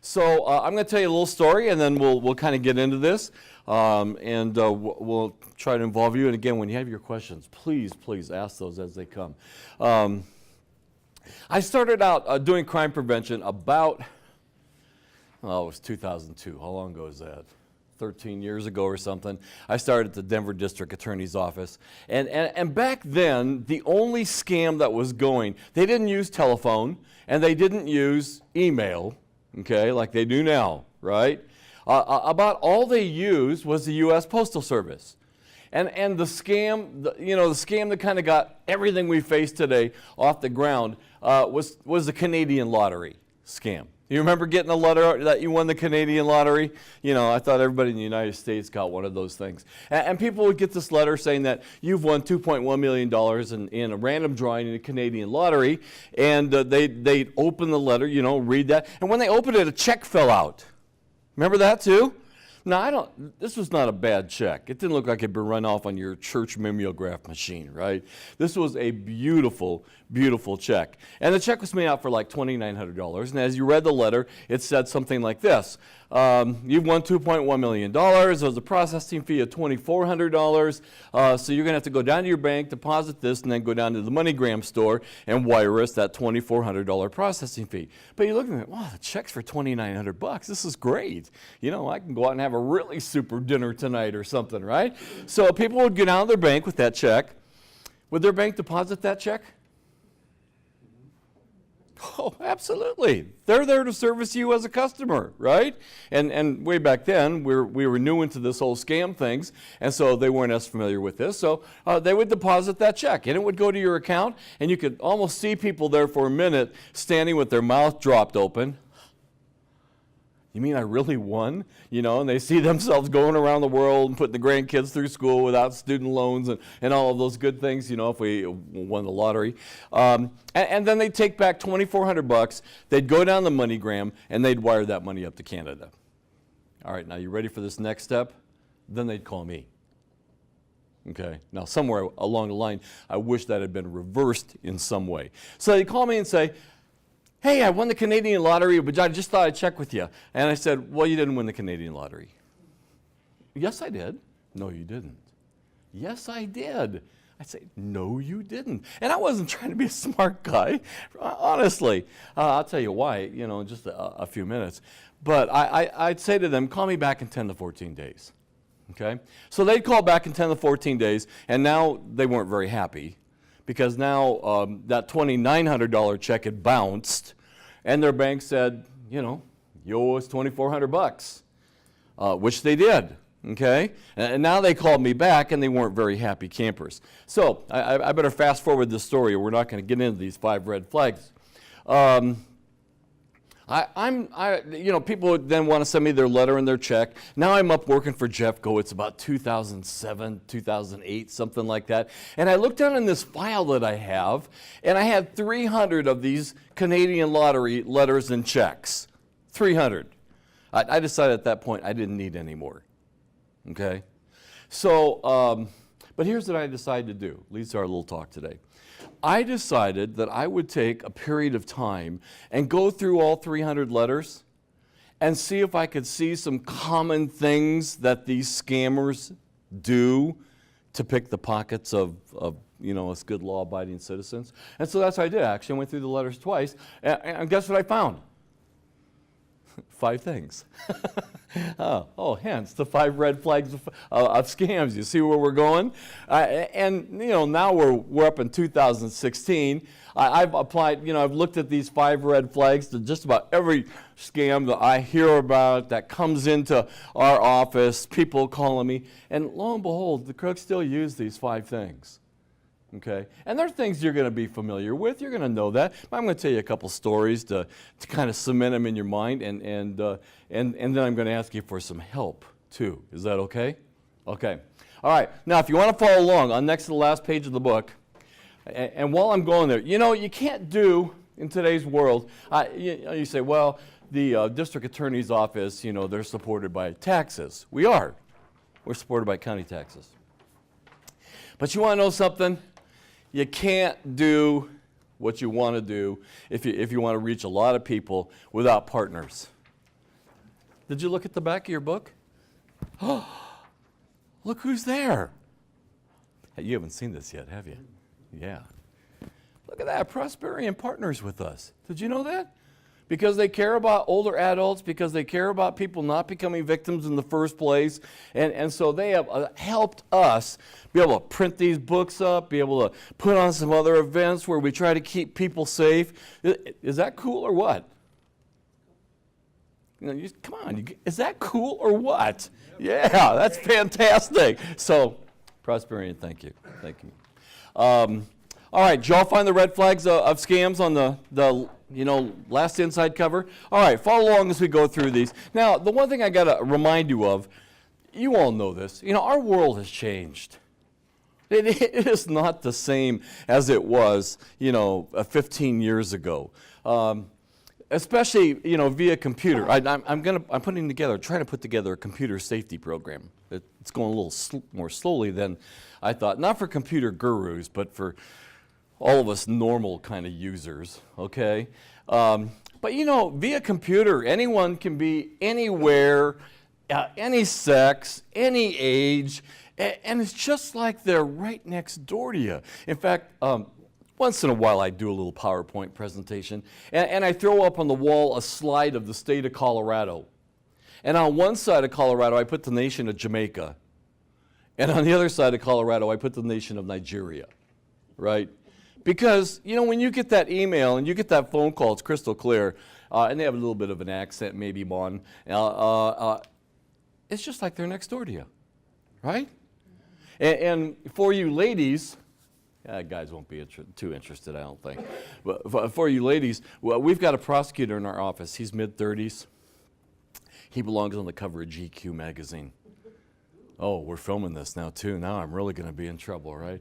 So I'm going to tell you a little story, and then we'll kind of get into this, and we'll try to involve you. And again, when you have your questions, please ask those as they come. I started out doing crime prevention about, it was 2002. How long ago is that? 13 years ago or something. I started at the Denver District Attorney's Office. And back then, the only scam that was going, they didn't use telephone, and they didn't use email, okay, like they do now, right? About all they used was the U.S. Postal Service. And the scam, the scam that kind of got everything we face today off the ground was the Canadian lottery scam. You remember getting a letter that you won the Canadian lottery? I thought everybody in the United States got one of those things. And people would get this letter saying that you've won $2.1 million in a random drawing in the Canadian lottery. And they'd open the letter, read that. And when they opened it, a check fell out. Remember that too? Now, this was not a bad check. It didn't look like it'd been run off on your church mimeograph machine, right? This was a beautiful, beautiful check. And the check was made out for like $2,900. And as you read the letter, it said something like this. You've won $2.1 million. There's a processing fee of $2,400. So you're going to have to go down to your bank, deposit this, and then go down to the MoneyGram store and wire us that $2,400 processing fee. But you look at it, wow, the check's for $2,900. This is great. I can go out and have a really super dinner tonight or something, right? So people would get out of their bank with that check. Would their bank deposit that check? Oh, absolutely. They're there to service you as a customer, right? And way back then, we were new into this whole scam things, and so they weren't as familiar with this. So they would deposit that check, and it would go to your account, and you could almost see people there for a minute standing with their mouth dropped open. You mean I really won? And they see themselves going around the world and putting the grandkids through school without student loans and all of those good things, if we won the lottery. And then they'd take back $2,400, they'd go down the MoneyGram, and they'd wire that money up to Canada. All right, now you ready for this next step? Then they'd call me. Okay, now somewhere along the line, I wish that had been reversed in some way. So they'd call me and say, hey, I won the Canadian lottery, but I just thought I'd check with you. And I said, well, you didn't win the Canadian lottery. Yes, I did. No, you didn't. Yes, I did. I'd say, no, you didn't. And I wasn't trying to be a smart guy, honestly. I'll tell you why, in just a few minutes. But I'd say to them, call me back in 10 to 14 days. Okay? So they'd call back in 10 to 14 days, and now they weren't very happy, because now that $2,900 check had bounced, and their bank said, you owe us $2,400, which they did, okay? And now they called me back, and they weren't very happy campers. So I better fast forward this story, or we're not going to get into these 5 red flags. People would then want to send me their letter and their check. Now I'm up working for Jeffco. It's about 2007, 2008, something like that. And I looked down in this file that I have, and I had 300 of these Canadian lottery letters and checks. 300. I decided at that point I didn't need any more. Okay? So, but here's what I decided to do. Leads to our little talk today. I decided that I would take a period of time and go through all 300 letters and see if I could see some common things that these scammers do to pick the pockets of us good law-abiding citizens. And so that's what I did. Actually, I went through the letters twice, and guess what I found? 5 things. Hence the 5 red flags of scams. You see where we're going? Now we're up in 2016. I've applied, I've looked at these 5 red flags to just about every scam that I hear about that comes into our office, people calling me, and lo and behold, the crooks still use these 5 things. Okay, and there are things you're going to be familiar with. You're going to know that. But I'm going to tell you a couple stories to kind of cement them in your mind, and then I'm going to ask you for some help too. Is that okay? Okay. All right. Now, if you want to follow along, on next to the last page of the book, and while I'm going there, you can't do in today's world. You say, well, the district attorney's office, they're supported by taxes. We are. We're supported by county taxes. But you want to know something? You can't do what you want to do if you want to reach a lot of people without partners. Did you look at the back of your book? Oh, look who's there. Hey, you haven't seen this yet, have you? Yeah. Look at that. Prosperion partners with us. Did you know that? Because they care about older adults, because they care about people not becoming victims in the first place. And so they have helped us be able to print these books up, be able to put on some other events where we try to keep people safe. Is that cool or what? Come on, is that cool or what? Yeah, that's fantastic. So, Prosperion, thank you. Thank you. All right, did y'all find the red flags of scams on the last inside cover? All right, follow along as we go through these. Now, the one thing I got to remind you of, you all know this, our world has changed. It is not the same as it was, 15 years ago. Especially, via computer. I'm trying to put together a computer safety program. It's going a little more slowly than I thought. Not for computer gurus, but for all of us normal kind of users, okay? But via computer, anyone can be anywhere, any sex, any age, and it's just like they're right next door to you. In fact, once in a while I do a little PowerPoint presentation, and I throw up on the wall a slide of the state of Colorado. And on one side of Colorado, I put the nation of Jamaica. And on the other side of Colorado, I put the nation of Nigeria, right? Because, when you get that email and you get that phone call, it's crystal clear, and they have a little bit of an accent, maybe Mon, it's just like they're next door to you, right? And for you ladies, guys won't be too interested, I don't think. But for you ladies, well, we've got a prosecutor in our office. He's mid-30s. He belongs on the cover of GQ magazine. Oh, we're filming this now too. Now I'm really going to be in trouble, right?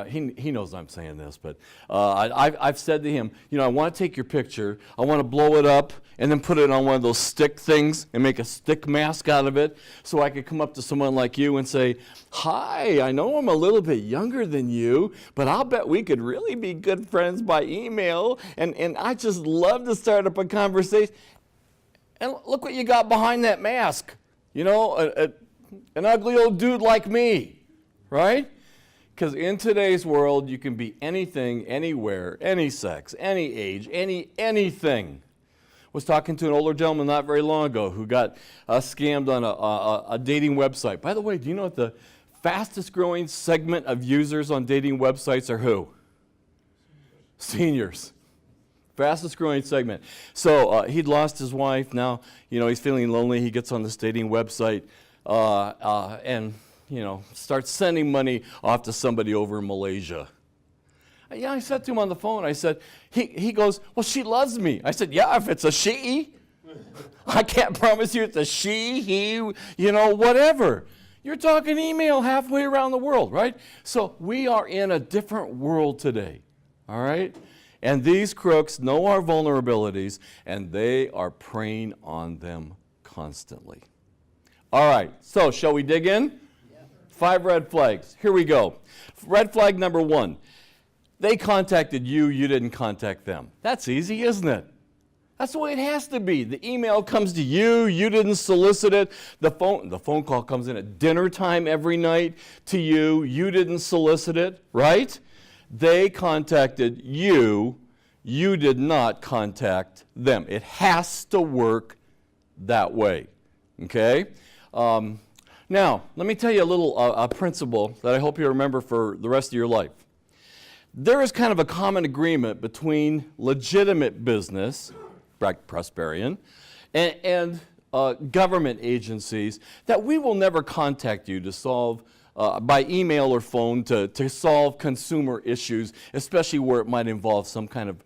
He knows I'm saying this, but I've said to him, I want to take your picture, I want to blow it up, and then put it on one of those stick things and make a stick mask out of it, so I could come up to someone like you and say, "Hi, I know I'm a little bit younger than you, but I'll bet we could really be good friends by email, and I just love to start up a conversation." And look what you got behind that mask, an ugly old dude like me, right? Because in today's world, you can be anything, anywhere, any sex, any age, anything. Was talking to an older gentleman not very long ago who got scammed on a dating website. By the way, do you know what the fastest growing segment of users on dating websites are who? Seniors. Fastest growing segment. So he'd lost his wife. Now, he's feeling lonely. He gets on this dating website. And starts sending money off to somebody over in Malaysia. Yeah, I said to him on the phone, I said, he goes, "Well, she loves me." I said, "Yeah, if it's a she." I can't promise you it's a she, he, whatever. You're talking email halfway around the world, right? So we are in a different world today, all right? And these crooks know our vulnerabilities, and they are preying on them constantly. All right, so shall we dig in? 5 red flags. Here we go. Red flag number 1. They contacted you, you didn't contact them. That's easy, isn't it? That's the way it has to be. The email comes to you, you didn't solicit it. The phone call comes in at dinner time every night to you, you didn't solicit it, right? They contacted you, you did not contact them. It has to work that way, okay? Now, let me tell you a little principle that I hope you remember for the rest of your life. There is kind of a common agreement between legitimate business, like Prosperion, and government agencies that we will never contact you to solve, by email or phone, to solve consumer issues, especially where it might involve some kind of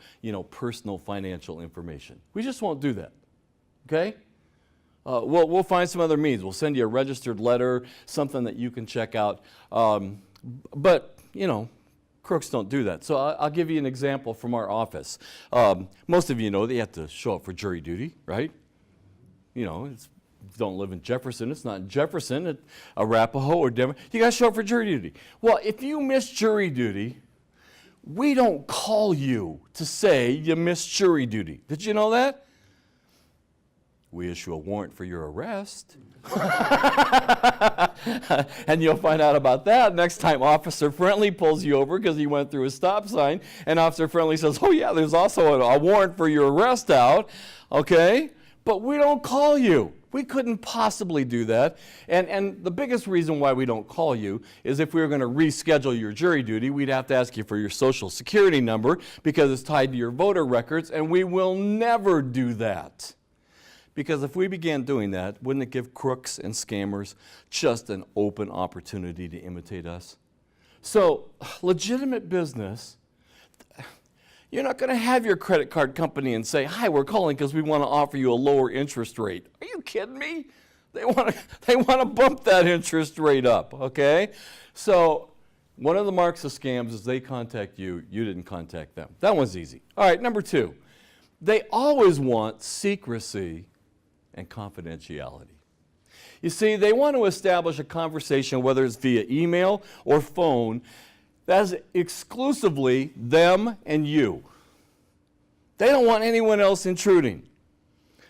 personal financial information. We just won't do that, okay? We'll find some other means. We'll send you a registered letter, something that you can check out. But, crooks don't do that. So I'll give you an example from our office. Most of you know that you have to show up for jury duty, right? You don't live in Jefferson. It's not in Jefferson, at Arapahoe or Denver. You got to show up for jury duty. Well, if you miss jury duty, we don't call you to say you missed jury duty. Did you know that? we issue a warrant for your arrest. And you'll find out about that next time Officer Friendly pulls you over because he went through a stop sign, and Officer Friendly says, oh yeah, there's also a warrant for your arrest out, okay? But we don't call you. We couldn't possibly do that. And the biggest reason why we don't call you is if we were going to reschedule your jury duty, we'd have to ask you for your social security number because it's tied to your voter records, and we will never do that. Because if we began doing that, wouldn't it give crooks and scammers just an open opportunity to imitate us? So, legitimate business, you're not going to have your credit card company and say, hi, we're calling because we want to offer you a lower interest rate. Are you kidding me? They want to bump that interest rate up, okay? So, one of the marks of scams is they contact you, you didn't contact them. That one's easy. All right, number 2, they always want secrecy and confidentiality. You see, they want to establish a conversation, whether it's via email or phone, that's exclusively them and you. They don't want anyone else intruding.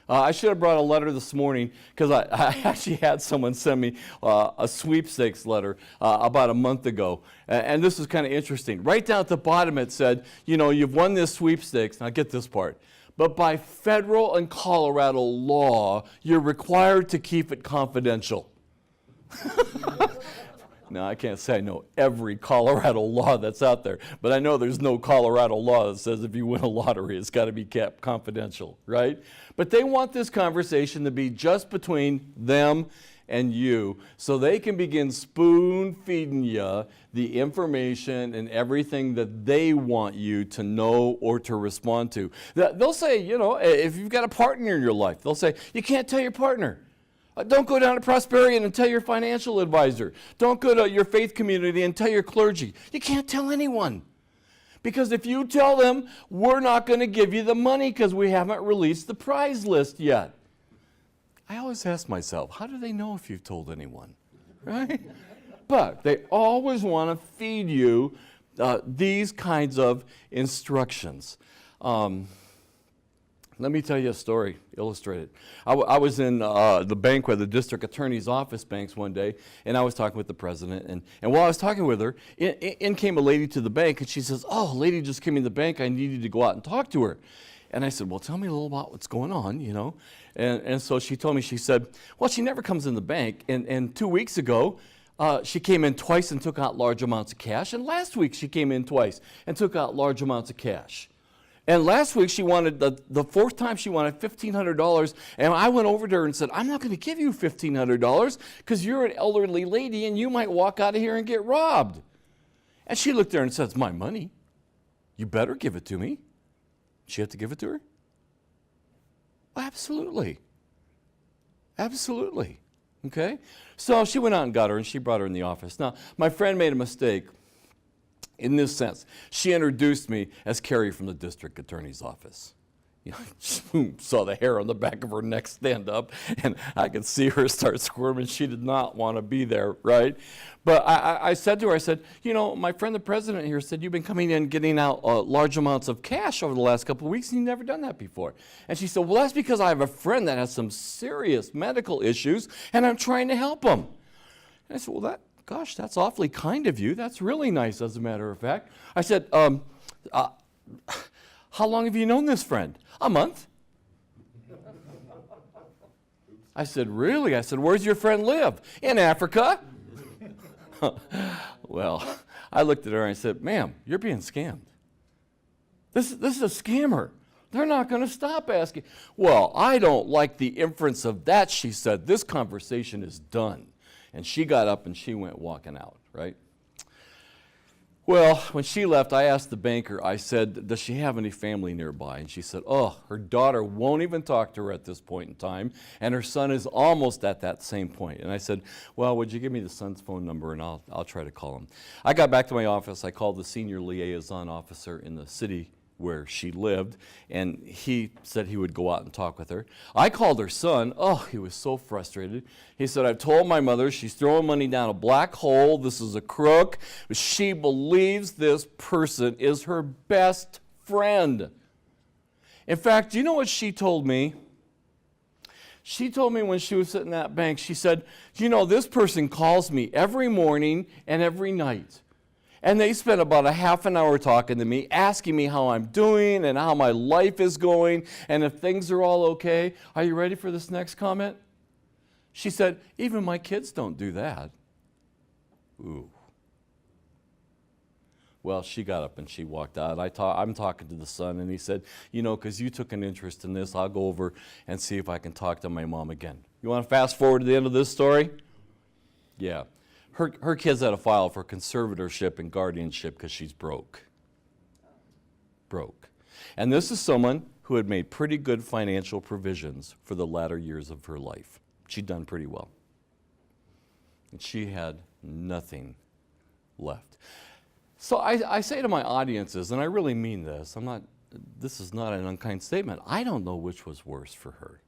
I should have brought a letter this morning because I actually had someone send me a sweepstakes letter about a month ago. And this is kind of interesting. Right down at the bottom it said, you know, you've won this sweepstakes. Now get this part. But by federal and Colorado law, you're required to keep it confidential. Now, I can't say I know every Colorado law that's out there, but I know there's no Colorado law that says if you win a lottery, it's got to be kept confidential, right? But they want this conversation to be just between them and you, so they can begin spoon-feeding you the information and everything that they want you to know or to respond to. They'll say, you know, if you've got a partner in your life, they'll say, you can't tell your partner. Don't go down to Prosperion and tell your financial advisor. Don't go to your faith community and tell your clergy. You can't tell anyone. Because if you tell them, we're not going to give you the money because we haven't released the prize list yet. I always ask myself, how do they know if you've told anyone, right? But they always want to feed you these kinds of instructions. Let me tell you a story, illustrated. I was in the bank where the district attorney's office banks one day, and I was talking with the president. And while I was talking with her, in came a lady to the bank, and she says, oh, a lady just came in the bank. I needed to go out and talk to her. And I said, well, tell me a little about what's going on, you know. And so she told me, she said, well, she never comes in the bank. And 2 weeks ago, she came in twice and took out large amounts of cash. And last week, she came in twice and took out large amounts of cash. And last week, she wanted, the fourth time, she wanted $1,500. And I went over to her and said, I'm not going to give you $1,500 because you're an elderly lady and you might walk out of here and get robbed. And she looked there and said, it's my money. You better give it to me. She had to give it to her? Absolutely. Absolutely. Okay? So she went out and got her, and she brought her in the office. Now, my friend made a mistake in this sense. She introduced me as Cary from the district attorney's office. You know, saw the hair on the back of her neck stand up, and I could see her start squirming. She did not want to be there, right? But I said to her, I said, you know, my friend the president here said you've been coming in getting out large amounts of cash over the last couple of weeks, and you've never done that before. And she said, well, that's because I have a friend that has some serious medical issues, and I'm trying to help him. And I said, well, gosh, that's awfully kind of you. That's really nice, as a matter of fact. I said, how long have you known this friend? A month. I said, really? I said, where's your friend live? In Africa. Well, I looked at her and I said, ma'am, you're being scammed. This is a scammer. They're not going to stop asking. Well, I don't like the inference of that, she said. This conversation is done. And she got up and she went walking out, right? Well, when she left, I asked the banker, I said, does she have any family nearby? And she said, oh, her daughter won't even talk to her at this point in time, and her son is almost at that same point. And I said, well, would you give me the son's phone number, and I'll try to call him. I got back to my office. I called the senior liaison officer in the city where she lived, and he said he would go out and talk with her. I called her son. Oh, he was so frustrated. He said, I've told my mother she's throwing money down a black hole. This is a crook. She believes this person is her best friend. In fact, do you know what she told me? She told me when she was sitting at that bank, she said, you know, this person calls me every morning and every night. And they spent about a half an hour talking to me, asking me how I'm doing and how my life is going and if things are all okay. Are you ready for this next comment? She said, even my kids don't do that. Ooh. Well, she got up and she walked out. I'm talking to the son, and he said, you know, because you took an interest in this, I'll go over and see if I can talk to my mom again. You want to fast forward to the end of this story? Yeah. Her kids had to file for conservatorship and guardianship because she's broke. Broke. And this is someone who had made pretty good financial provisions for the latter years of her life. She'd done pretty well. And she had nothing left. So I say to my audiences, and I really mean this, this is not an unkind statement, I don't know which was worse for her.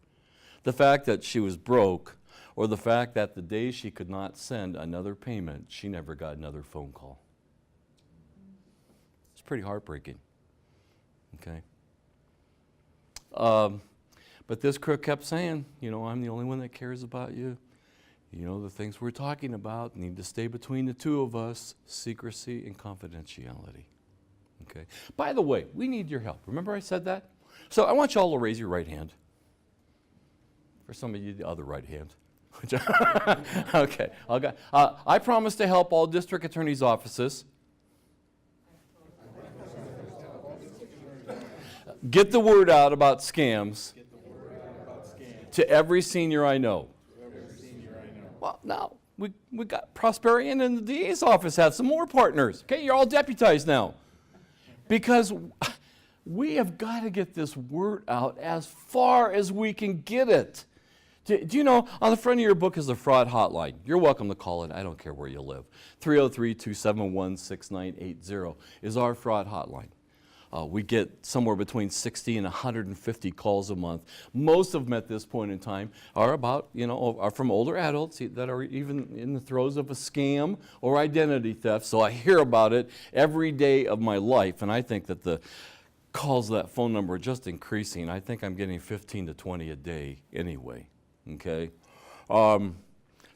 The fact that she was broke, or the fact that the day she could not send another payment, she never got another phone call. It's pretty heartbreaking, okay? But this crook kept saying, you know, I'm the only one that cares about you. You know, the things we're talking about need to stay between the two of us, secrecy and confidentiality. Okay. By the way, we need your help. Remember I said that? So I want you all to raise your right hand. For some of you, the other right hand. Okay. I promise to help all district attorneys' offices get the word out about scams to every senior I know. Well, now, we got Prosperion, and the DA's office has some more partners. Okay, you're all deputized now. Because we have got to get this word out as far as we can get it. Do you know, on the front of your book is the Fraud Hotline. You're welcome to call it. I don't care where you live. 303-271-6980 is our Fraud Hotline. We get somewhere between 60 and 150 calls a month. Most of them at this point in time are about, you know, are from older adults that are even in the throes of a scam or identity theft. So I hear about it every day of my life, and I think that the calls to that phone number are just increasing. I think I'm getting 15 to 20 a day anyway, okay?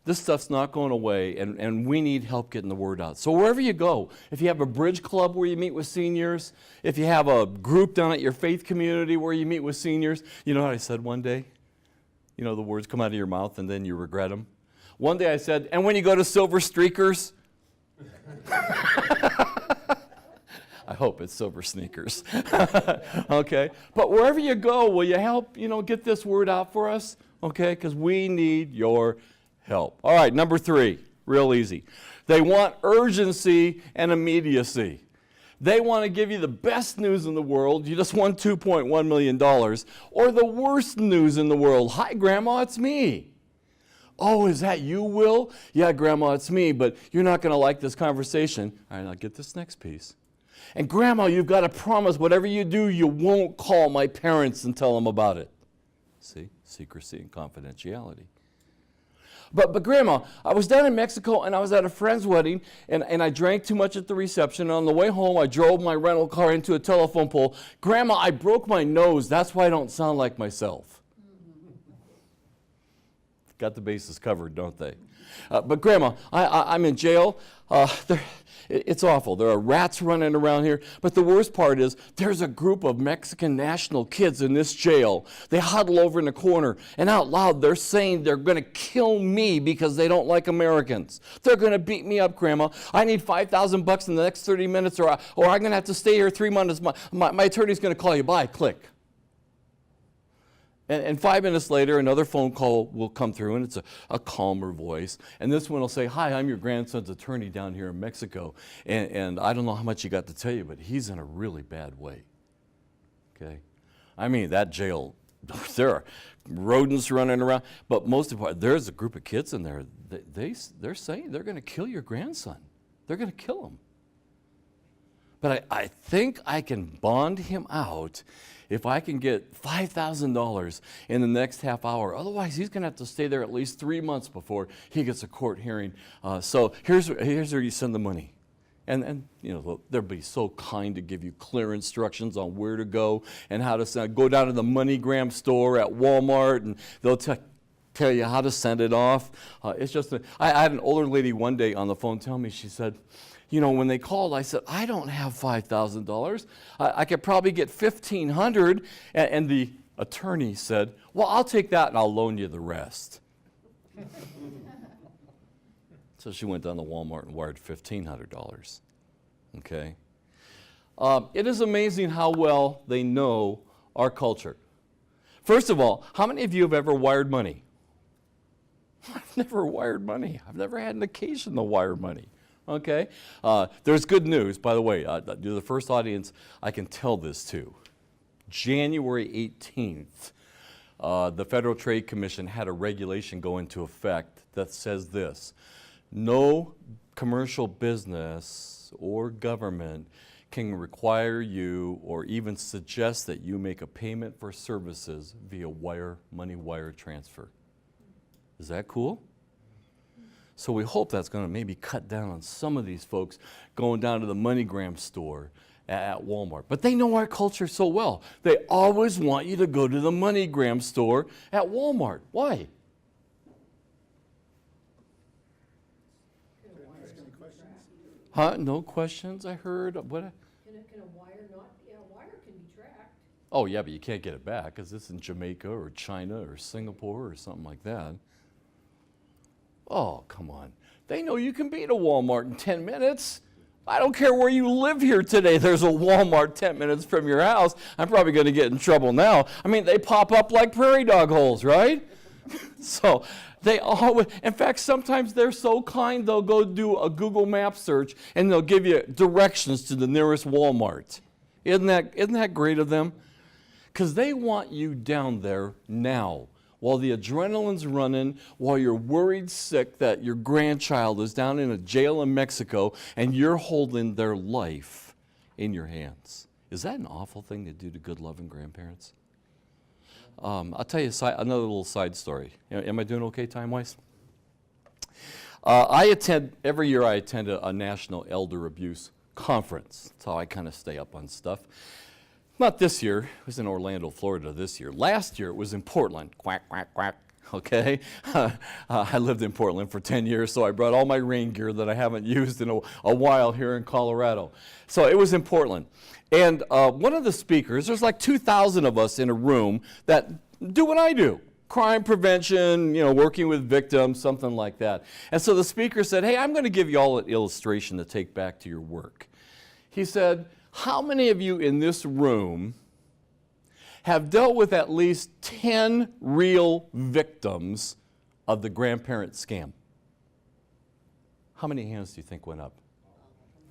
This stuff's not going away, and we need help getting the word out. So wherever you go, if you have a bridge club where you meet with seniors, if you have a group down at your faith community where you meet with seniors, you know what I said one day? You know, the words come out of your mouth and then you regret them. One day I said, and when you go to Silver Streakers, I hope it's Silver Sneakers. Okay, but wherever you go, will you help, you know, get this word out for us? Okay, because we need your help. All right, number 3, real easy. They want urgency and immediacy. They want to give you the best news in the world. You just won $2.1 million. Or the worst news in the world. Hi, Grandma, it's me. Oh, is that you, Will? Yeah, Grandma, it's me, but you're not going to like this conversation. All right, I'll get this next piece. And Grandma, you've got to promise whatever you do, you won't call my parents and tell them about it. See, secrecy and confidentiality. But Grandma, I was down in Mexico and I was at a friend's wedding and I drank too much at the reception. And on the way home, I drove my rental car into a telephone pole. Grandma, I broke my nose. That's why I don't sound like myself. Got the bases covered, don't they? But Grandma, I'm in jail. It's awful. There are rats running around here. But the worst part is there's a group of Mexican national kids in this jail. They huddle over in the corner, and out loud they're saying they're going to kill me because they don't like Americans. They're going to beat me up, Grandma. I need $5,000 in the next 30 minutes, or I'm going to have to stay here 3 months. My attorney's going to call you. Bye. Click. And 5 minutes later, another phone call will come through, and it's a calmer voice. And this one will say, hi, I'm your grandson's attorney down here in Mexico. And I don't know how much he got to tell you, but he's in a really bad way. Okay? I mean, that jail, there are rodents running around. But most of all, there's a group of kids in there. They're saying they're going to kill your grandson. They're going to kill him. But I think I can bond him out if I can get $5,000 in the next half hour. Otherwise, he's going to have to stay there at least 3 months before he gets a court hearing. So here's where you send the money. And they'll be so kind to give you clear instructions on where to go and how to send. Go down to the MoneyGram store at Walmart, and they'll tell you how to send it off. It's just, I had an older lady one day on the phone tell me, she said, when they called, I said, I don't have $5,000. I could probably get $1,500. And the attorney said, well, I'll take that and I'll loan you the rest. So she went down to Walmart and wired $1,500. Okay? It is amazing how well they know our culture. First of all, how many of you have ever wired money? I've never wired money. I've never had an occasion to wire money. Okay? There's good news, by the way. You're the first audience I can tell this to. January 18th, the Federal Trade Commission had a regulation go into effect that says this: no commercial business or government can require you or even suggest that you make a payment for services via money wire transfer. Is that cool? So we hope that's going to maybe cut down on some of these folks going down to the MoneyGram store at Walmart. But they know our culture so well. They always want you to go to the MoneyGram store at Walmart. Why? Huh? No questions, I heard. What? Can a wire not? Yeah, a wire can be tracked. Oh, yeah, but you can't get it back because it's in Jamaica or China or Singapore or something like that. Oh, come on. They know you can be at a Walmart in 10 minutes. I don't care where you live here today. There's a Walmart 10 minutes from your house. I'm probably going to get in trouble now. I mean, they pop up like prairie dog holes, right? So they always, in fact, sometimes they're so kind, they'll go do a Google Map search and they'll give you directions to the nearest Walmart. Isn't that great of them? Because they want you down there now, while the adrenaline's running, while you're worried sick that your grandchild is down in a jail in Mexico and you're holding their life in your hands. Is that an awful thing to do to good, loving grandparents? I'll tell you another little side story. Am I doing okay time-wise? Every year I attend a national elder abuse conference. That's how I kind of stay up on stuff. Not this year. It was in Orlando, Florida this year. Last year it was in Portland. Quack, quack, quack. Okay? I lived in Portland for 10 years, so I brought all my rain gear that I haven't used in a while here in Colorado. So it was in Portland. And one of the speakers, there's like 2,000 of us in a room that do what I do. Crime prevention, working with victims, something like that. And so the speaker said, hey, I'm going to give you all an illustration to take back to your work. He said, how many of you in this room have dealt with at least 10 real victims of the grandparent scam? How many hands do you think went up?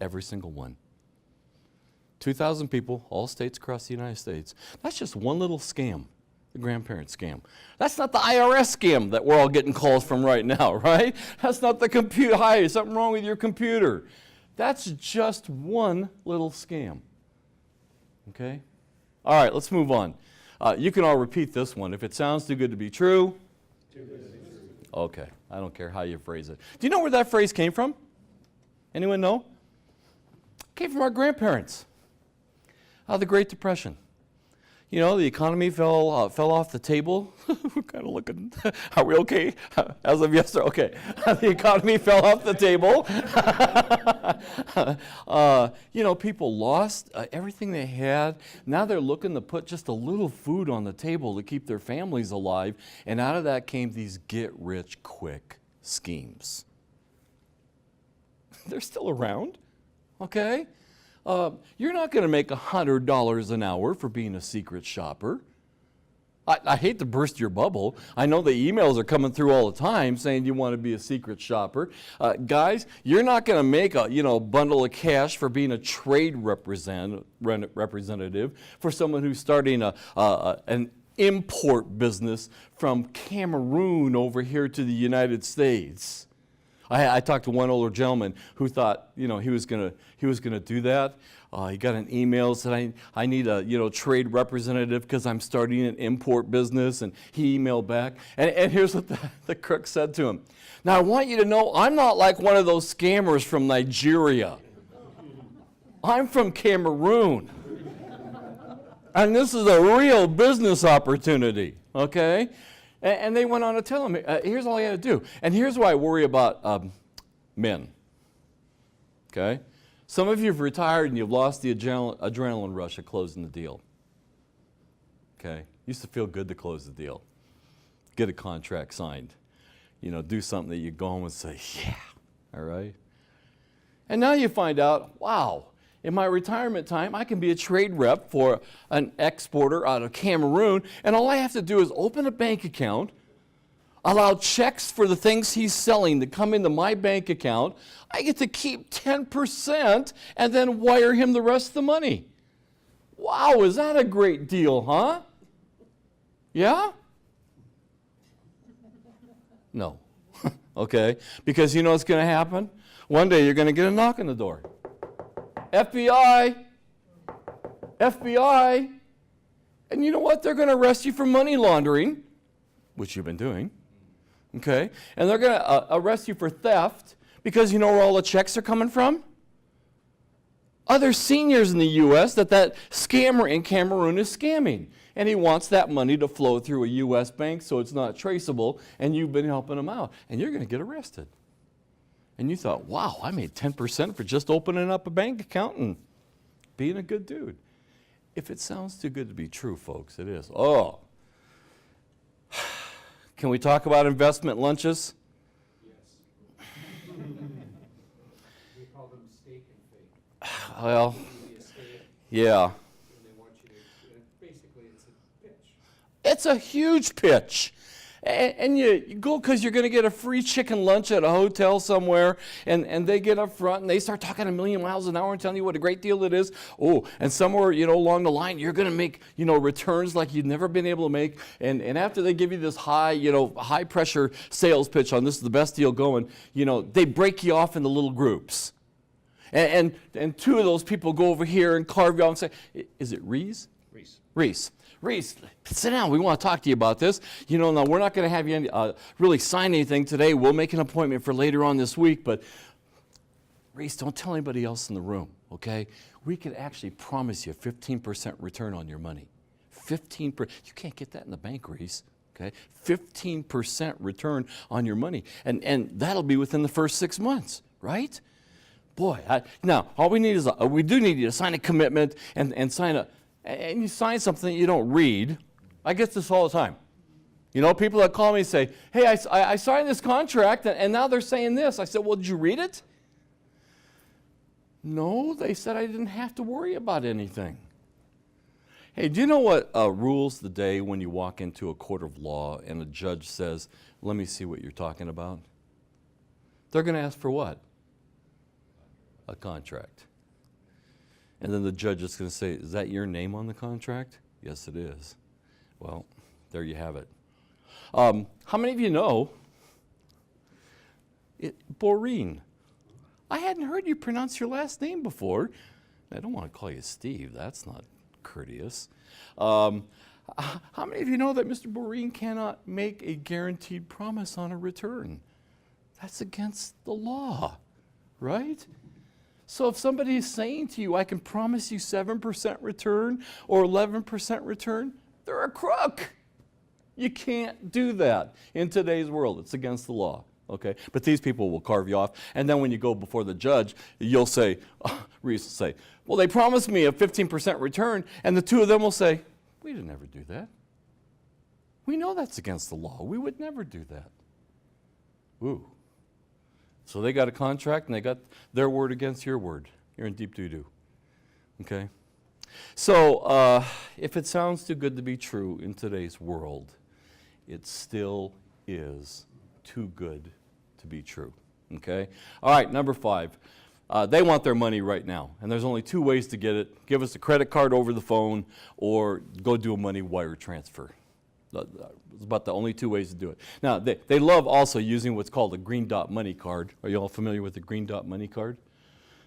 Every single one. 2,000 people, all states across the United States. That's just one little scam, the grandparent scam. That's not the IRS scam that we're all getting calls from right now, right? That's not the computer. Hi, is something wrong with your computer? That's just one little scam. Okay? All right, let's move on. You can all repeat this one. If it sounds too good to be true. Too good to be true. Okay, I don't care how you phrase it. Do you know where that phrase came from? Anyone know? It came from our grandparents. The Great Depression. The economy fell off the table. We're kind of looking, are we okay? As of yesterday, okay. The economy fell off the table. People lost everything they had. Now they're looking to put just a little food on the table to keep their families alive. And out of that came these get-rich-quick schemes. They're still around, okay? You're not going to make $100 an hour for being a secret shopper. I hate to burst your bubble. I know the emails are coming through all the time saying you want to be a secret shopper. Guys, you're not going to make a bundle of cash for being a trade representative for someone who's starting an import business from Cameroon over here to the United States. I talked to one older gentleman who thought, he was gonna do that. He got an email, said, I need a trade representative because I'm starting an import business, and he emailed back. And here's what the crook said to him. Now, I want you to know I'm not like one of those scammers from Nigeria. I'm from Cameroon. And this is a real business opportunity, okay? And they went on to tell him, here's all you had to do. And here's why I worry about men, okay? Some of you have retired and you've lost the adrenaline rush of closing the deal, okay? Used to feel good to close the deal, get a contract signed, you know, do something that you go home and say, yeah, all right? And now you find out, wow, in my retirement time, I can be a trade rep for an exporter out of Cameroon, and all I have to do is open a bank account, allow checks for the things he's selling to come into my bank account. I get to keep 10% and then wire him the rest of the money. Wow, is that a great deal, huh? Yeah? No. Okay? Because you know what's going to happen? One day you're going to get a knock on the door. FBI! FBI! And you know what? They're going to arrest you for money laundering, which you've been doing. Okay? And they're going to arrest you for theft because you know where all the checks are coming from? Other seniors in the U.S. that scammer in Cameroon is scamming. And he wants that money to flow through a U.S. bank so it's not traceable, and you've been helping him out. And you're going to get arrested. And you thought, wow, I made 10% for just opening up a bank account and being a good dude. If it sounds too good to be true, folks, it is. Oh. Can we talk about investment lunches? Yes. We call them steak and fake. Well, yeah. And they want you to, basically it's a pitch. It's a huge pitch. And you go because you're going to get a free chicken lunch at a hotel somewhere, and they get up front and they start talking a million miles an hour and telling you what a great deal it is. Oh, and somewhere, you know, along the line, you're going to make, you know, returns like you've never been able to make. And after they give you this high, you know, high pressure sales pitch on this is the best deal going, you know, they break you off into little groups. And two of those people go over here and carve you off and say, is it Reese? Reese, sit down. We want to talk to you about this. You know, now we're not going to have you really sign anything today. We'll make an appointment for later on this week. But Reese, don't tell anybody else in the room, okay? We could actually promise you 15% return on your money. 15%. You can't get that in the bank, Reese. Okay? 15% return on your money. And that'll be within the first 6 months, right? Boy, now all we need is we do need you to sign a commitment and sign a. And you sign something that you don't read. I get this all the time. You know, people that call me and say, hey, I signed this contract, and now they're saying this. I said, well, did you read it? No, they said I didn't have to worry about anything. Hey, do you know what rules the day when you walk into a court of law and a judge says, let me see what you're talking about? They're going to ask for what? A contract. And then the judge is going to say, is that your name on the contract? Yes, it is. Well, there you have it. How many of you know Boreen? I hadn't heard you pronounce your last name before. I don't want to call you Steve. That's not courteous. How many of you know that Mr. Boreen cannot make a guaranteed promise on a return? That's against the law, right? So if somebody is saying to you, I can promise you 7% return or 11% return, they're a crook. You can't do that in today's world. It's against the law, okay? But these people will carve you off. And then when you go before the judge, you'll say, Reese will say, well, they promised me a 15% return. And the two of them will say, we didn't ever do that. We know that's against the law. We would never do that. Ooh. So they got a contract and they got their word against your word. You're in deep doo-doo. Okay? So if it sounds too good to be true in today's world, it still is too good to be true. Okay? All right, number 5. They want their money right now. And there's only 2 ways to get it. Give us a credit card over the phone or go do a money wire transfer. It's about the only 2 ways to do it. Now, they love also using what's called a green dot money card. Are you all familiar with the green dot money card?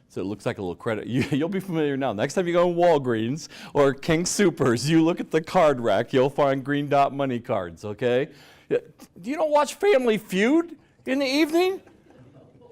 So it looks like a little credit. You'll be familiar now. Next time you go to Walgreens or King Soopers, you look at the card rack, you'll find green dot money cards, okay? You don't watch Family Feud in the evening?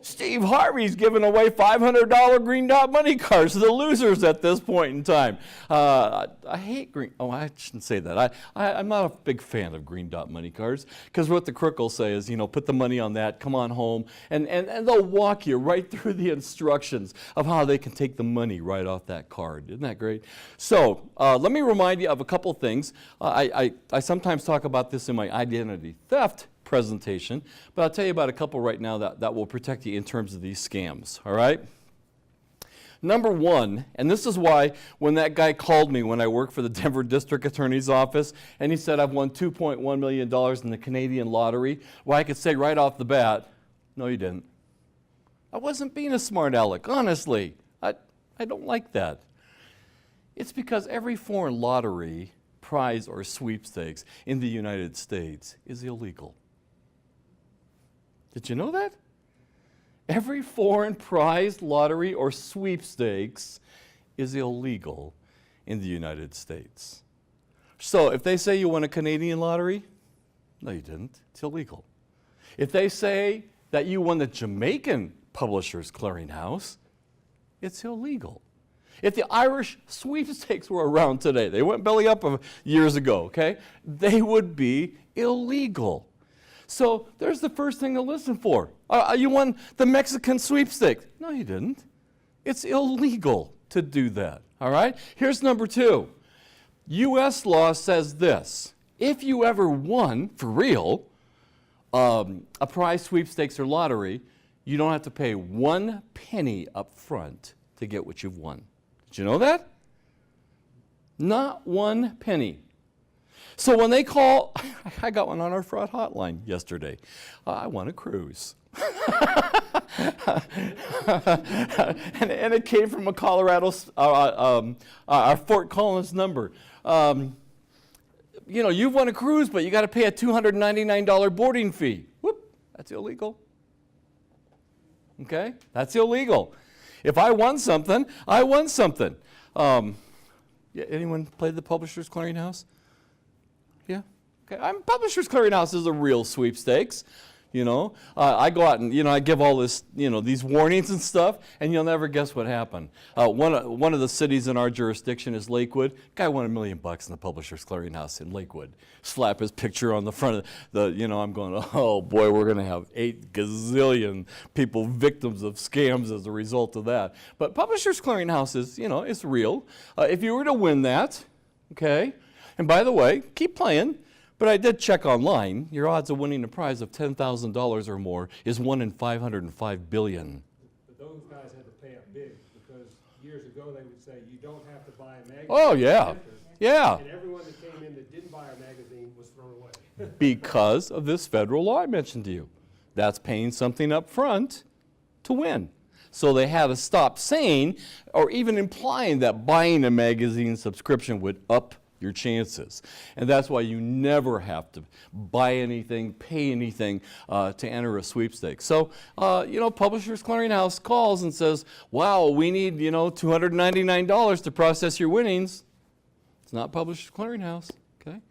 Steve Harvey's giving away $500 green dot money cards to the losers at this point in time. I hate green, oh, I shouldn't say that. I'm not a big fan of green dot money cards, because what the crook will say is, you know, put the money on that, come on home, and they'll walk you right through the instructions of how they can take the money right off that card. Isn't that great? So let me remind you of a couple things. I sometimes talk about this in my identity theft presentation, but I'll tell you about a couple right now that will protect you in terms of these scams, all right? Number one, and this is why when that guy called me when I worked for the Denver District Attorney's Office, and he said, I've won $2.1 million in the Canadian lottery, well, I could say right off the bat, no, you didn't. I wasn't being a smart aleck, honestly. I don't like that. It's because every foreign lottery, prize, or sweepstakes in the United States is illegal. Did you know that? Every foreign prize, lottery, or sweepstakes is illegal in the United States. So if they say you won a Canadian lottery, no, you didn't. It's illegal. If they say that you won the Jamaican Publishers Clearinghouse, it's illegal. If the Irish sweepstakes were around today, they went belly up years ago, okay, they would be illegal. So there's the first thing to listen for. You won the Mexican sweepstakes. No, you didn't. It's illegal to do that, all right? Here's number two. U.S. law says this. If you ever won, for real, a prize, sweepstakes, or lottery, you don't have to pay 1 penny up front to get what you've won. Did you know that? Not 1 penny. So when they call, I got one on our fraud hotline yesterday. I won a cruise. and it came from a Colorado, our Fort Collins number. You know, you've won a cruise, but you got to pay a $299 boarding fee. Whoop, that's illegal. Okay, that's illegal. If I won something, I won something. Yeah, anyone played the Publishers Clearinghouse? Yeah. Okay. Publishers Clearinghouse is a real sweepstakes. You know, I go out and, you know, I give all this, you know, these warnings and stuff, and you'll never guess what happened. One of the cities in our jurisdiction is Lakewood. Guy won $1 million in the Publishers Clearinghouse in Lakewood. Slap his picture on the front of the, you know, I'm going, oh boy, we're going to have 8 gazillion people victims of scams as a result of that. But Publishers Clearinghouse is, you know, it's real. If you were to win that, okay, and by the way, keep playing. But I did check online. Your odds of winning a prize of $10,000 or more is 1 in 505 billion. But those guys had to pay up big, because years ago they would say you don't have to buy a magazine. Oh, yeah. Yeah. And everyone that came in that didn't buy a magazine was thrown away. Because of this federal law I mentioned to you. That's paying something up front to win. So they had to stop saying or even implying that buying a magazine subscription would up your chances. And that's why you never have to buy anything, pay anything to enter a sweepstakes. So, you know, Publishers Clearinghouse calls and says, wow, we need, you know, $299 to process your winnings. It's not Publishers Clearinghouse, okay?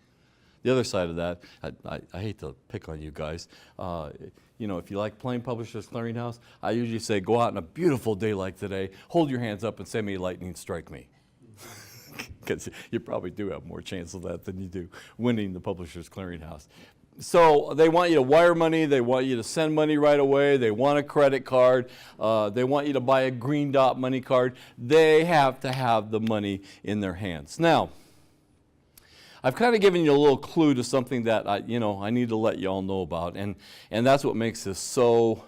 The other side of that, I hate to pick on you guys. You know, if you like playing Publishers Clearinghouse, I usually say, go out on a beautiful day like today, hold your hands up and say, may lightning strike me. Because you probably do have more chance of that than you do winning the Publishers Clearinghouse. So they want you to wire money, they want you to send money right away, they want a credit card, they want you to buy a green dot money card. They have to have the money in their hands. Now, I've kind of given you a little clue to something that I need to let you all know about, and that's what makes this so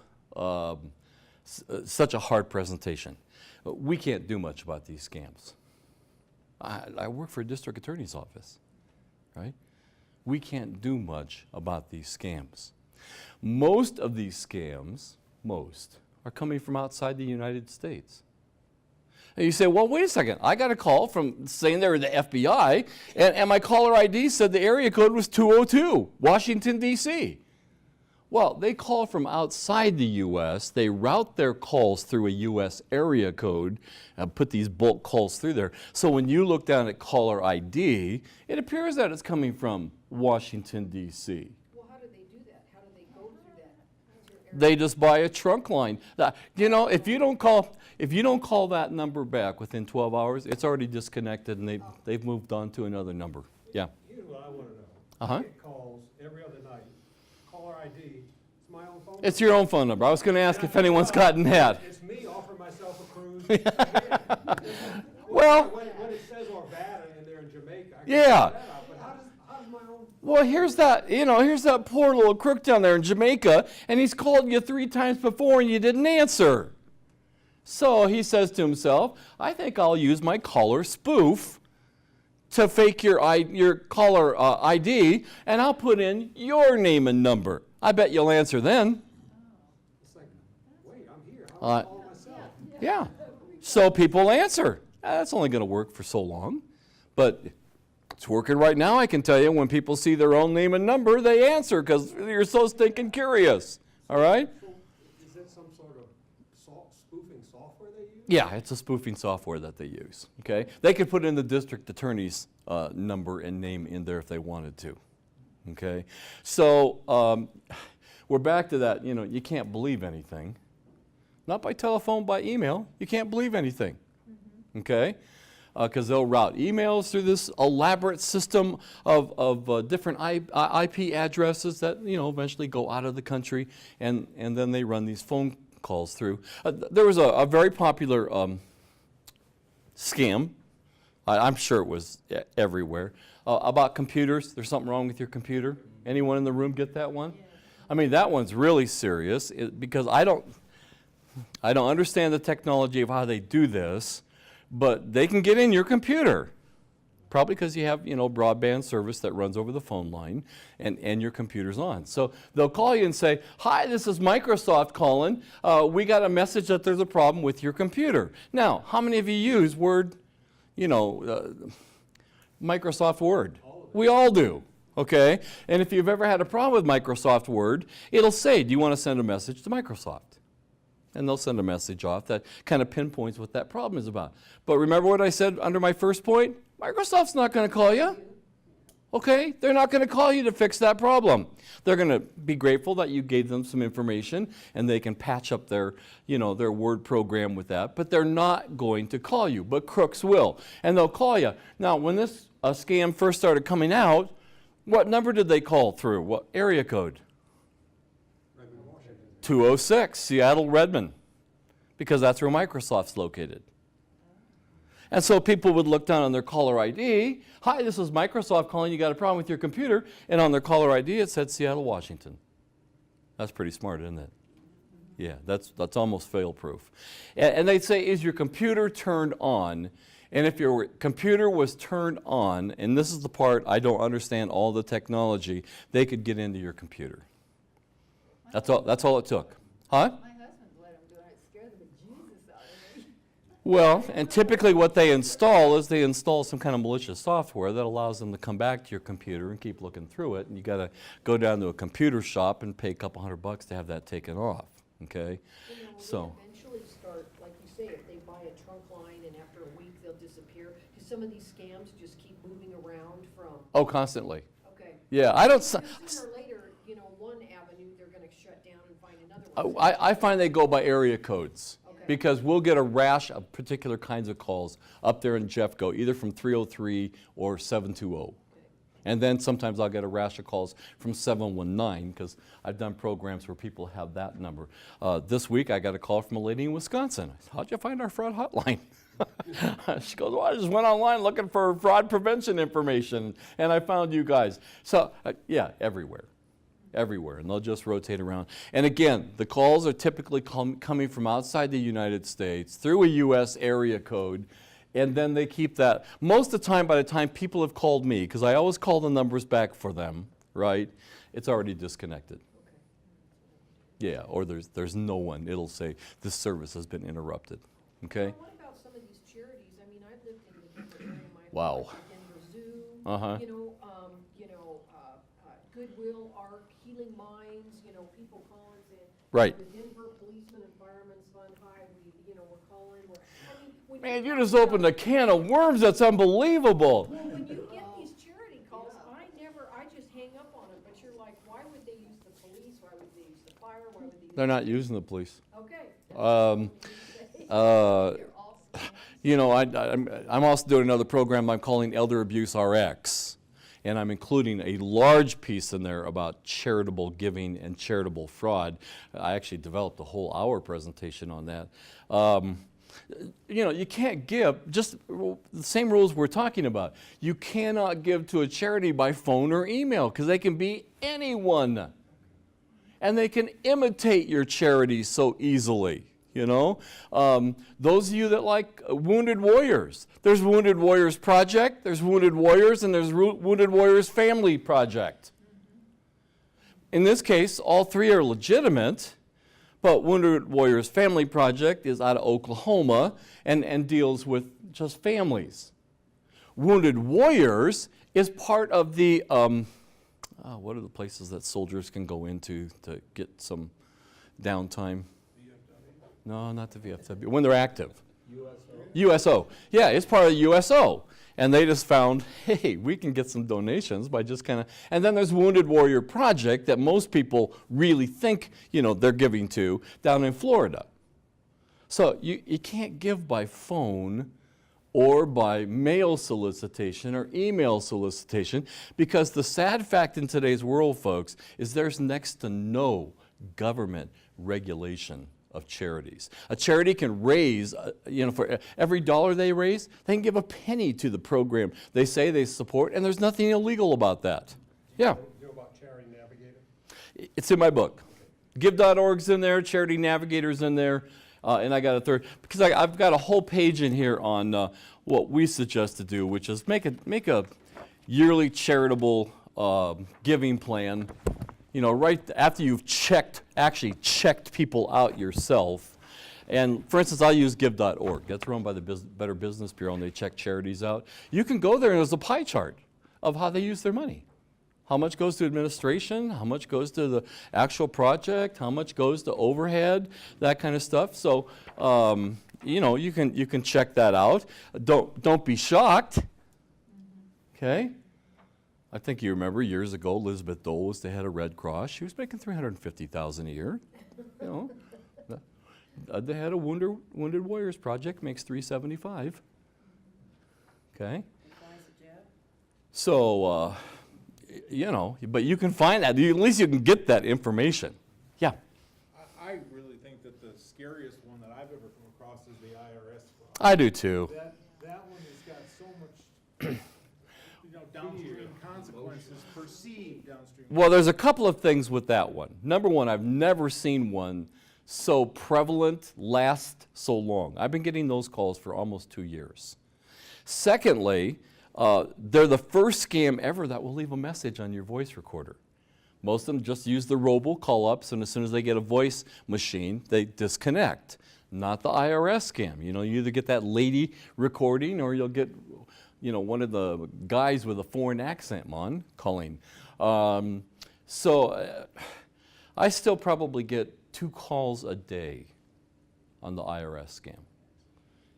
such a hard presentation. We can't do much about these scams. I work for a district attorney's office, right? We can't do much about these scams. Most of these scams, are coming from outside the United States. And you say, well, wait a second. I got a call from saying they were the FBI, and my caller ID said the area code was 202, Washington, D.C. Well, they call from outside the U.S. They route their calls through a U.S. area code and put these bulk calls through there. So when you look down at caller ID, it appears that it's coming from Washington, D.C. Well, how do they do that? How do they go through that? Is there They just buy a trunk line. You know, if you don't call that number back within 12 hours, it's already disconnected and they've moved on to another number. Yeah. Here's what I want to know. Uh-huh. I get calls every other night. Caller ID, it's my own phone number. It's your own phone number. I was going to ask if anyone's gotten that. It's me offering myself a cruise. Again. Well, When it says Arvada and they're in Jamaica, I can Yeah. figure that out, but how does my own? Well, here's that poor little crook down there in Jamaica, and he's called you 3 times before and you didn't answer. So he says to himself, I think I'll use my caller spoof to fake your caller ID, and I'll put in your name and number. I bet you'll answer then. It's like, wait, I'm here. How do I call myself? Yeah. So people answer. That's only going to work for so long, but it's working right now. I can tell you, when people see their own name and number, they answer because you're so stinking curious. All right? So is that some sort of spoofing software they use? Yeah, it's a spoofing software that they use. Okay, they could put in the district attorney's number and name in there if they wanted to. Okay, so we're back to that. You know, you can't believe anything. Not by telephone, by email. You can't believe anything. Okay, because they'll route emails through this elaborate system of different IP addresses that eventually go out of the country, and then they run these phone calls through. There was a very popular scam. I'm sure it was everywhere about computers. There's something wrong with your computer. Anyone in the room get that one? I mean, that one's really serious because I don't understand the technology of how they do this. But they can get in your computer, probably because you have, broadband service that runs over the phone line and your computer's on. So they'll call you and say, hi, this is Microsoft calling. We got a message that there's a problem with your computer. Now, how many of you use Word, Microsoft Word? We all do, okay? And if you've ever had a problem with Microsoft Word, it'll say, do you want to send a message to Microsoft? And they'll send a message off that kind of pinpoints what that problem is about. But remember what I said under my first point? Microsoft's not going to call you. Okay? They're not going to call you to fix that problem. They're going to be grateful that you gave them some information and they can patch up their Word program with that. But they're not going to call you. But crooks will. And they'll call you. Now, when this scam first started coming out, what number did they call through? What area code? 206, Seattle, Redmond, because that's where Microsoft's located. And so people would look down on their caller ID, hi, this is Microsoft calling, you got a problem with your computer, and on their caller ID it said Seattle, Washington. That's pretty smart, isn't it? Yeah, that's almost fail-proof. And they'd say, is your computer turned on? And if your computer was turned on, and this is the part I don't understand all the technology, they could get into your computer. That's all it took. Huh? My husband let him do it. It scared the bejesus out of me. Well, and typically what they install is they install some kind of malicious software that allows them to come back to your computer and keep looking through it. And you got to go down to a computer shop and pay a couple $100 to have that taken off. Okay? So. They eventually start, like you say, if they buy a trunk line and after a week they'll disappear, because some of these scams just keep moving around from. Oh, constantly. Okay. Yeah, I don't. Sooner or later, one avenue they're going to shut down and find another one. I find they go by area codes. Okay. Because we'll get a rash of particular kinds of calls up there in Jeffco, either from 303 or 720. Okay. And then sometimes I'll get a rash of calls from 719, because I've done programs where people have that number. This week I got a call from a lady in Wisconsin. I said, how'd you find our fraud hotline? She goes, well, I just went online looking for fraud prevention information, and I found you guys. So, yeah, everywhere. Everywhere, and they'll just rotate around. And again, the calls are typically coming from outside the United States through a U.S. area code, and then they keep that. Most of the time, by the time people have called me, because I always call the numbers back for them, right, it's already disconnected. Okay. Yeah, or there's no one. It'll say, this service has been interrupted. Okay? Well, what about some of these charities? I mean, I've lived in the Denver area my Wow. life, Denver Zoo, Uh-huh. Goodwill, Ark, Healing Minds, people calling saying, Right. the Denver Policemen and Firemen's Fund, hi, we're calling. When Man, you just opened a can of worms. That's unbelievable. Well, when you get these charity calls, I just hang up on them, but you're like, why would they use the police? Why would they use the fire? Why would they use? They're not using the police. Okay. Uh, They're all scams. You know, I'm also doing another program I'm calling Elder Abuse RX, and I'm including a large piece in there about charitable giving and charitable fraud. I actually developed a whole hour presentation on that. You know, you can't give, just the same rules we're talking about. You cannot give to a charity by phone or email because they can be anyone. And they can imitate your charity so easily, you know. Those of you that like Wounded Warriors, there's Wounded Warriors Project, there's Wounded Warriors, and there's Wounded Warriors Family Project. In this case, all three are legitimate, but Wounded Warriors Family Project is out of Oklahoma and deals with just families. Wounded Warriors is part of the, what are the places that soldiers can go into to get some downtime? No, not the VFW, when they're active. USO. Yeah, it's part of the USO. And they just found, hey, we can get some donations by just kind of, and then there's Wounded Warrior Project that most people really think, you know, they're giving to down in Florida. So you can't give by phone or by mail solicitation or email solicitation, because the sad fact in today's world, folks, is there's next to no government regulation of charities. A charity can raise, you know, for every dollar they raise, they can give a penny to the program they say they support, and there's nothing illegal about that. Yeah. You know about Charity Navigator? It's in my book. Give.org's in there, Charity Navigator's in there, and I got a third, because I've got a whole page in here on what we suggest to do, which is make a yearly charitable giving plan. You know, right after you've actually checked people out yourself. And for instance, I use give.org. That's run by the Better Business Bureau, and they check charities out. You can go there and there's a pie chart of how they use their money. How much goes to administration, how much goes to the actual project, how much goes to overhead, that kind of stuff. So, you know, you can check that out. Don't be shocked, okay? I think you remember years ago, Elizabeth Dole was the head of Red Cross. She was making $350,000 a year. You know, the head of Wounded Warriors Project makes $375,000. Okay. So, you know, but you can find that. At least you can get that information. Yeah. I really think that the scariest one that I've ever come across is the IRS fraud. I do too. That one has got so much, You know, downstream consequences, perceived downstream. Well, there's a couple of things with that one. Number one, I've never seen one so prevalent, last so long. I've been getting those calls for almost 2 years. Secondly, they're the first scam ever that will leave a message on your voice recorder. Most of them just use the robocall-ups, and as soon as they get a voice machine, they disconnect. Not the IRS scam. You know, you either get that lady recording or you'll get, you know, one of the guys with a foreign accent on calling. So I still probably get 2 calls a day on the IRS scam.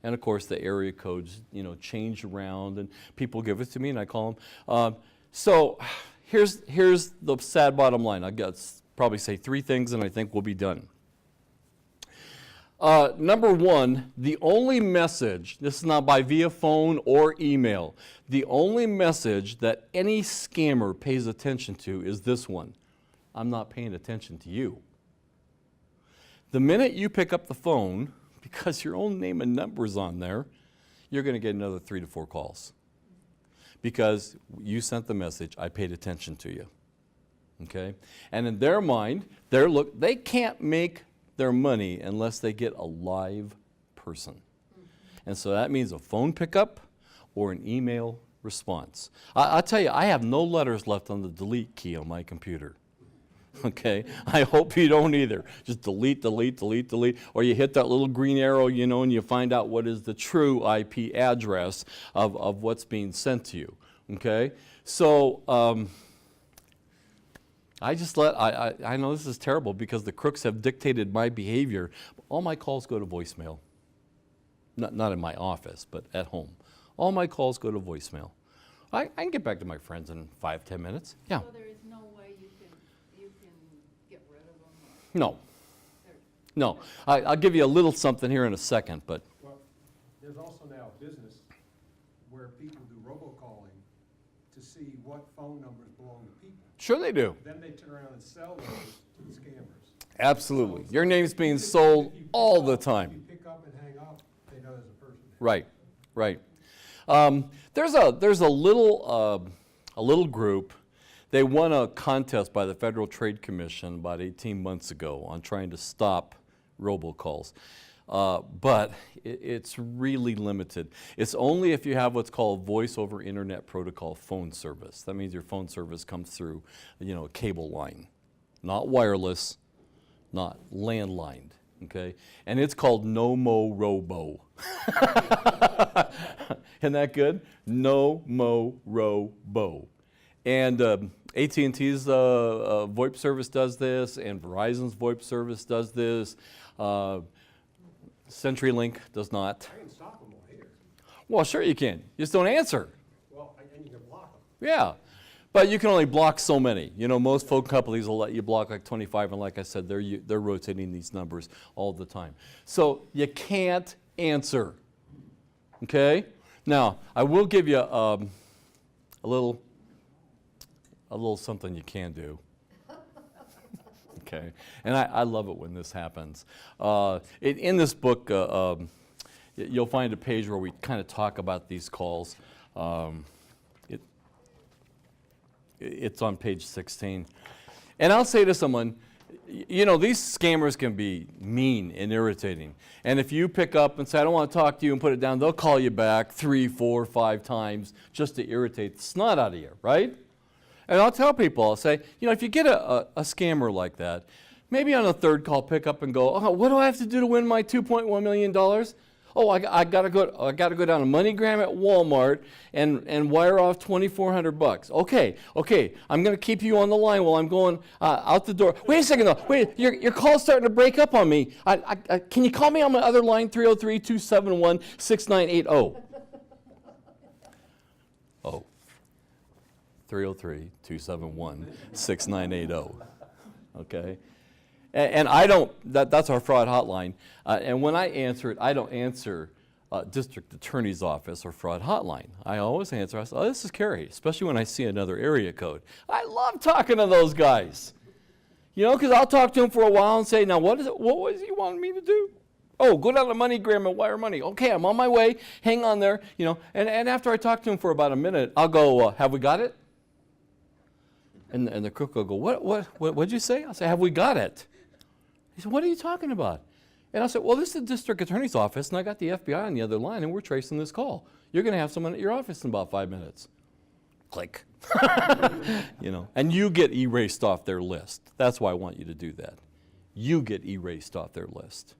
And of course, the area codes, you know, change around, and people give it to me, and I call them. So here's the sad bottom line. I've got probably say 3 things, and I think we'll be done. Number one, the only message, this is not by via phone or email, the only message that any scammer pays attention to is this one: I'm not paying attention to you. The minute you pick up the phone, because your own name and number's on there, you're going to get another 3 to 4 calls. Because you sent the message, I paid attention to you. Okay? And in their mind, they can't make their money unless they get a live person. And so that means a phone pickup or an email response. I'll tell you, I have no letters left on the delete key on my computer. Okay, I hope you don't either. Just delete, delete, delete, delete, or you hit that little green arrow, you know, and you find out what is the true IP address of what's being sent to you. Okay, so I know this is terrible because the crooks have dictated my behavior. All my calls go to voicemail. Not in my office, but at home. All my calls go to voicemail. I can get back to my friends in 5-10 minutes. Yeah. So there is no way you can get rid of them? No. No. I'll give you a little something here in a second, but Well, there's also now a business where people do robocalling to see what phone numbers belong to people. sure they do. Then they turn around and sell those to the scammers. Absolutely. Your name's being If you sold pick all up- the If time. you pick up and hang up, they know there's a person there. Right, right. There's a little group. They won a contest by the Federal Trade Commission about 18 months ago on trying to stop robocalls. But it's really limited. It's only if you have what's called voice over internet protocol phone service. That means your phone service comes through, a cable line, not wireless, not landlined, okay? And it's called No Mo Robo. Isn't that good? No Mo Robo. And AT&T's VoIP service does this, and Verizon's VoIP service does this. CenturyLink does not. I can stop them all here. Well, sure you can. You just don't answer. Well, and you can block them. Yeah. But you can only block so many. Most phone companies will let you block like 25, and like I said, they're rotating these numbers all the time. So you can't answer. Okay? Now, I will give you a little something you can do. Okay? And I love it when this happens. In this book, you'll find a page where we kind of talk about these calls. It's on page 16. And I'll say to someone, these scammers can be mean and irritating. And if you pick up and say, I don't want to talk to you, and put it down, they'll call you back 3, 4, 5 times just to irritate the snot out of you, right? And I'll tell people, I'll say, if you get a scammer like that, maybe on a third call, pick up and go, what do I have to do to win my $2.1 million? Oh, I gotta go down to MoneyGram at Walmart and wire off $2,400. Okay, I'm gonna keep you on the line while I'm going out the door. Wait a second though. Wait, your call's starting to break up on me. Can you call me on my other line, 303-271-6980? Oh, 303-271-6980. Okay. And I don't, that's our fraud hotline. And when I answer it, I don't answer district attorney's office or fraud hotline. I always answer, I say, this is Cary, especially when I see another area code. I love talking to those guys. Because I'll talk to them for a while and say, now what was he wanting me to do? Oh, go down to MoneyGram and wire money. Okay, I'm on my way. Hang on there. And after I talk to him for about a minute, I'll go, have we got it? And the crook will go, what'd you say? I'll say, have we got it? He said, what are you talking about? And I said, well, this is the district attorney's office, and I got the FBI on the other line, and we're tracing this call. You're going to have someone at your office in about 5 minutes. Click. And you get erased off their list. That's why I want you to do that. You get erased off their list.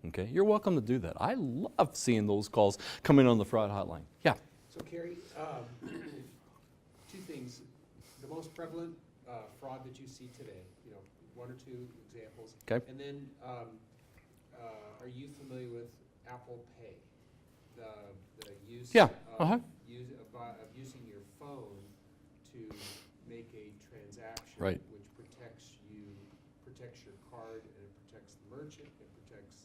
Okay? You're welcome to do that. I love seeing those calls come in on the fraud hotline. Yeah. So Cary, two things. The most prevalent fraud that you see today, one or two examples. Okay. And then, are you familiar with Apple Pay? The use Yeah. of using your phone to make a transaction, Right. which protects your card, and it protects the merchant, it protects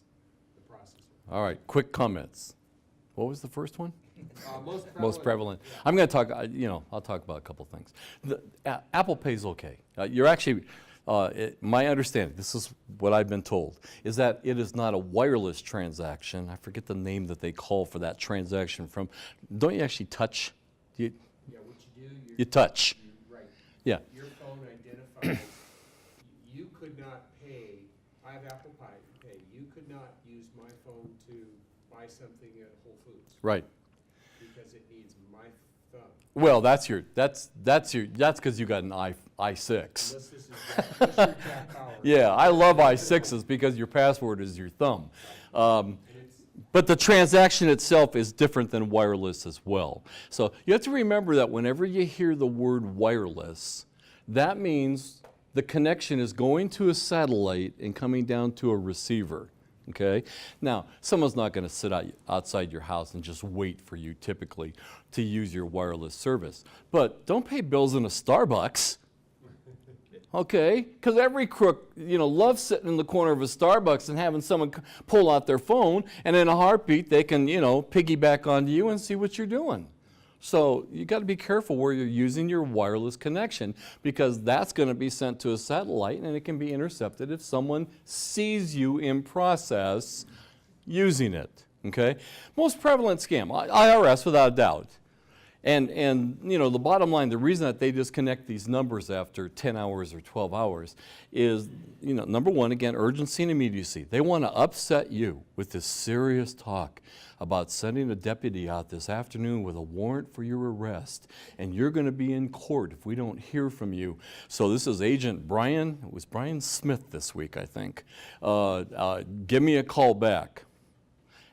the processor. All right. Quick comments. What was the first one? Most prevalent. Yeah. I'm going to talk, I'll talk about a couple things. Apple Pay's okay. You're actually, my understanding, this is what I've been told, is that it is not a wireless transaction. I forget the name that they call for that transaction from. Don't you actually touch? Yeah, what you do, You touch. right. Yeah. Your phone identifies, you could not pay, I have Apple Pay, you could not use my phone to buy something at Whole Foods. Right. Because it needs my thumb. Well, that's because you got an i6. Unless this is your Jack Bauer. Yeah, I love i6s because your password is your thumb. And it's, But the transaction itself is different than wireless as well. So you have to remember that whenever you hear the word wireless, that means the connection is going to a satellite and coming down to a receiver. Okay? Now, someone's not going to sit outside your house and just wait for you typically to use your wireless service. But don't pay bills in a Starbucks. Okay? Because every crook, loves sitting in the corner of a Starbucks and having someone pull out their phone, and in a heartbeat they can, piggyback onto you and see what you're doing. So you got to be careful where you're using your wireless connection, because that's going to be sent to a satellite and it can be intercepted if someone sees you in process using it. Okay? Most prevalent scam, IRS without a doubt. And the bottom line, the reason that they disconnect these numbers after 10 hours or 12 hours is, number one, again, urgency and immediacy. They want to upset you with this serious talk about sending a deputy out this afternoon with a warrant for your arrest, and you're going to be in court if we don't hear from you. So this is Agent Brian, it was Brian Smith this week, I think. Give me a call back.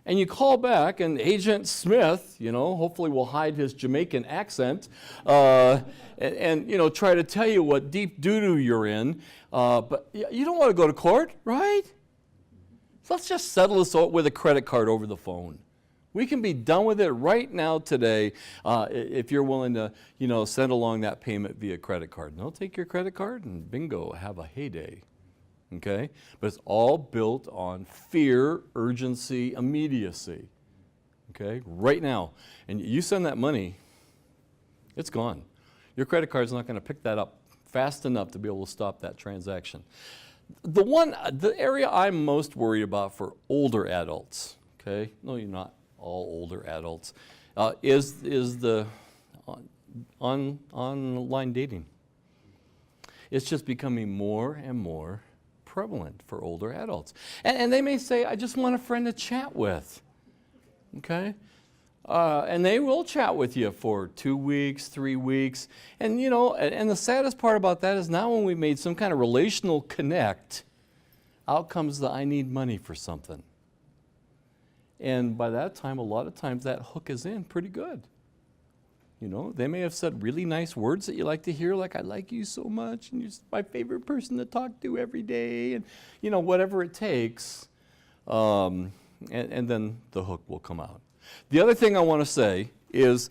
And you call back, and Agent Smith, hopefully will hide his Jamaican accent and try to tell you what deep doo-doo you're in. But you don't want to go to court, right? So let's just settle this with a credit card over the phone. We can be done with it right now today if you're willing to, send along that payment via credit card. And they'll take your credit card and bingo, have a heyday. Okay? But it's all built on fear, urgency, immediacy. Okay? Right now. And you send that money, it's gone. Your credit card's not going to pick that up fast enough to be able to stop that transaction. The area I'm most worried about for older adults, okay? No, you're not all older adults, is the online dating. It's just becoming more and more prevalent for older adults. And they may say, I just want a friend to chat with, okay? And they will chat with you for 2 weeks, 3 weeks. And and the saddest part about that is now when we've made some kind of relational connect, out comes the I need money for something. And by that time, a lot of times that hook is in pretty good. They may have said really nice words that you like to hear, like, I like you so much, and you're my favorite person to talk to every day, and, whatever it takes, and then the hook will come out. The other thing I want to say is,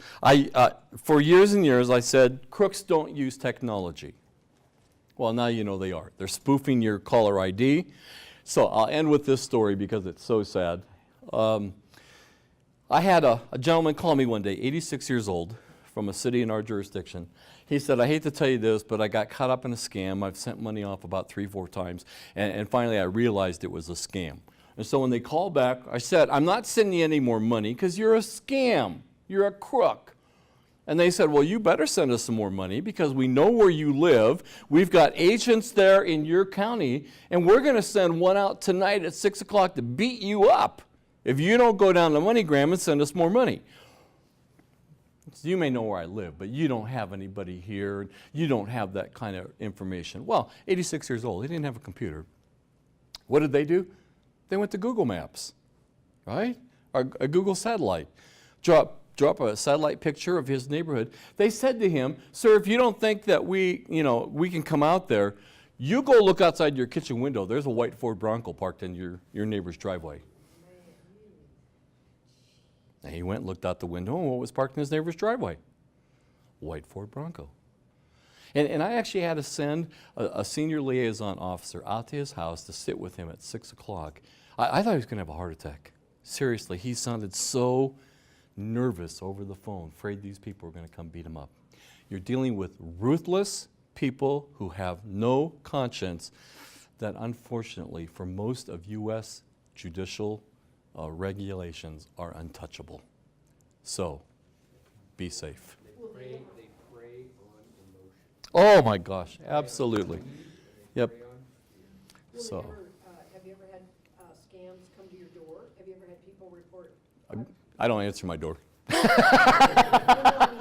for years and years, I said, crooks don't use technology. Well, now you know they are. They're spoofing your caller ID. So I'll end with this story because it's so sad. I had a gentleman call me one day, 86 years old, from a city in our jurisdiction. He said, I hate to tell you this, but I got caught up in a scam. I've sent money off about 3-4 times, and finally I realized it was a scam. And so when they called back, I said, I'm not sending you any more money because you're a scam. You're a crook. And they said, well, you better send us some more money because we know where you live. We've got agents there in your county, and we're going to send one out tonight at 6 o'clock to beat you up if you don't go down to MoneyGram and send us more money. So you may know where I live, but you don't have anybody here. You don't have that kind of information. Well, 86 years old, he didn't have a computer. What did they do? They went to Google Maps, right? Or a Google satellite. Drop a satellite picture of his neighborhood. They said to him, sir, if you don't think that we can come out there, you go look outside your kitchen window. There's a white Ford Bronco parked in your neighbor's driveway. And he went and looked out the window, and what was parked in his neighbor's driveway? White Ford Bronco. And I actually had to send a senior liaison officer out to his house to sit with him at 6 o'clock. I thought he was going to have a heart attack. Seriously, he sounded so nervous over the phone, afraid these people were going to come beat him up. You're dealing with ruthless people who have no conscience that, unfortunately, for most of U.S. judicial regulations are untouchable. So, be safe. They prey on emotion. Oh my gosh, absolutely. Yep. So, Have you ever had scams come to your door? Have you ever had people report? I don't answer my door. Have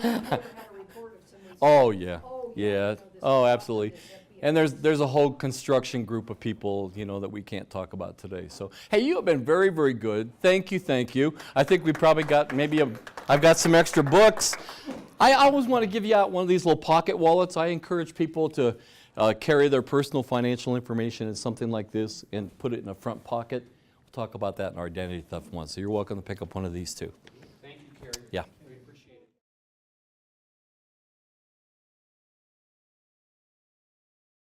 you ever had a report of someone? Oh yeah, yeah. This Oh, is absolutely. this FBI. And there's a whole construction group of people, that we can't talk about today. So, hey, you have been very, very good. Thank you. I think we probably got I've got some extra books. I always want to give you out one of these little pocket wallets. I encourage people to carry their personal financial information in something like this and put it in a front pocket We'll talk about that in our identity theft one. So you're welcome to pick up one of these too. Thank you, Cary. Yeah.